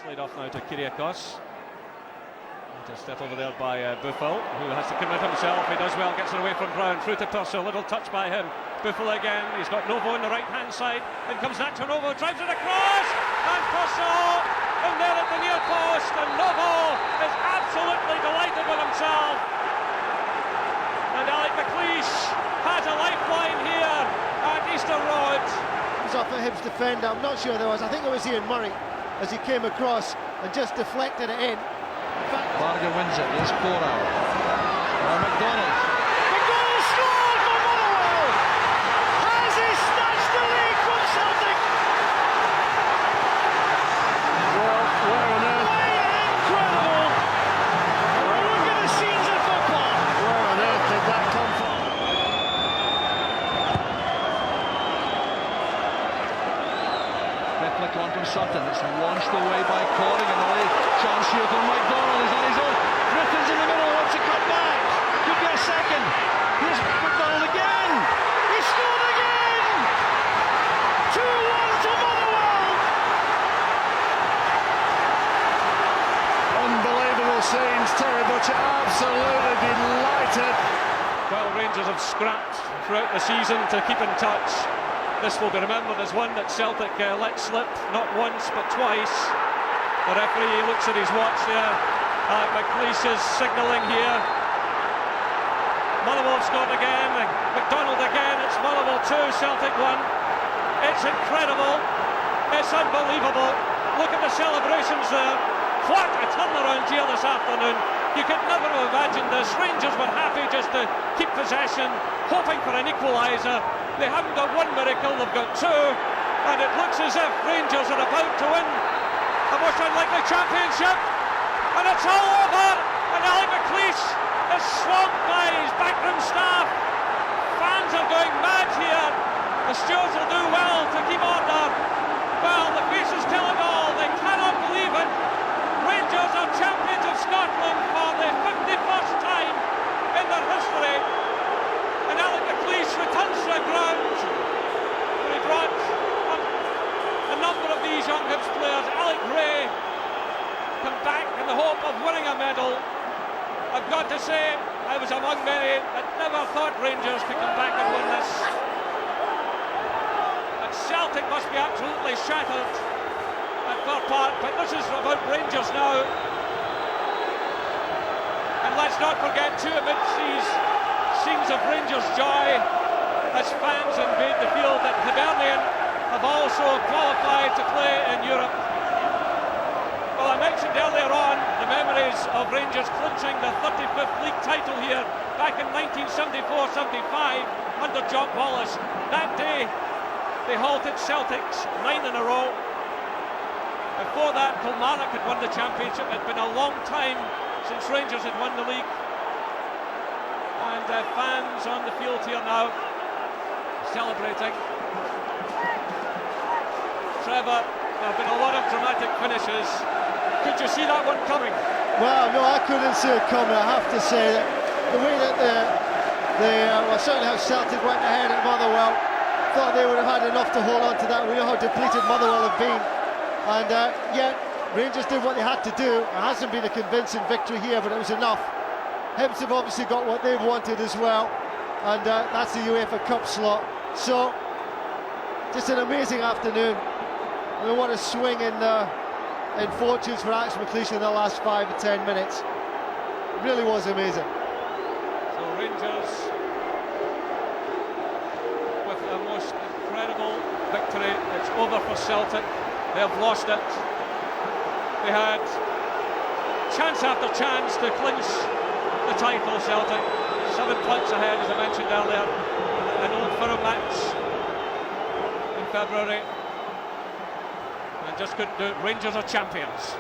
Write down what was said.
Slide off now to Kyrgios. Just set over there by Buffel, who has to commit himself. He does well, gets it away from Brown, through to Tosso, little touch by him. Buffel again, he's got Novo on the right hand side. In comes Nacho Novo, drives it across, and Tosso in there at the near post, and Novo is absolutely delighted with himself. And Alec McLeish has a lifeline here at Easter Road. It was off a Hibs defender, I'm not sure there was, I think it was Ian Murray as he came across and just deflected it in. Varga wins it, here's Cora. McDonald. McDonald scored for Motherwell! Has he snatched the lead from Celtic? Well, where on earth? Incredible! Look at the scenes of football! Where on earth did that come from? Flick on from Sutton, it's launched away by Coring, and away chance here for McDonald, he's on his own. Griffin's in the middle, wants to cut back. Could be a second. Here's McDonald again. He scored again! 2-1 to Motherwell! Unbelievable scenes, Terry Butcher absolutely delighted. Well, Rangers have scrapped throughout the season to keep in touch. This will be remembered as one that Celtic let slip, not once but twice. The referee looks at his watch there. McLeish is signalling here. Motherwell have scored again. McDonald again. It's Motherwell 2, Celtic 1. It's incredible. It's unbelievable. Look at the celebrations there. What a turnaround here this afternoon. You could never have imagined this. Rangers were happy just to keep possession, hoping for an equaliser. They haven't got one miracle, they've got two, and it looks as if Rangers are about to win a most unlikely championship, and it's all over, and Alec McLeish is swamped by his backroom staff. Fans are going mad here. The stewards will do well to keep order. Well, the faces tell it all, they cannot believe it. Rangers are champions of Scotland for the 51st time in their history. And Alec McLeish returns to the ground, where he brought a number of these young Hibs players. Alec Ray come back in the hope of winning a medal. I've got to say, I was among many that never thought Rangers could come back and win this. And Celtic must be absolutely shattered at Fir Park, but this is about Rangers now. And let's not forget too, amidst these scenes of Rangers' joy as fans invade the field, that Hibernian have also qualified to play in Europe. Well, I mentioned earlier on the memories of Rangers clinching their 35th league title here back in 1974-75 under Jock Wallace. That day they halted Celtic's 9 in a row. Before that, Kilmarnock had won the championship. It had been a long time since Rangers had won the league. And fans on the field here now celebrating. Trevor, there have been a lot of dramatic finishes. Could you see that one coming? Well, no, I couldn't see it coming. I have to say that the way that well, certainly how Celtic went ahead at Motherwell, thought they would have had enough to hold on to that. We know how depleted Motherwell have been, and yet Rangers did what they had to do. It hasn't been a convincing victory here, but it was enough. Hibs have obviously got what they've wanted as well, and that's the UEFA Cup slot. So, just an amazing afternoon. I mean, what a swing in fortunes for Alex McLeish in the last 5 or 10 minutes. It really was amazing. So Rangers with a most incredible victory. It's over for Celtic. They have lost it. They had chance after chance to clinch the title. Celtic 7 points ahead, as I mentioned earlier, an Old Firm match in February, and just couldn't do it. Rangers are champions.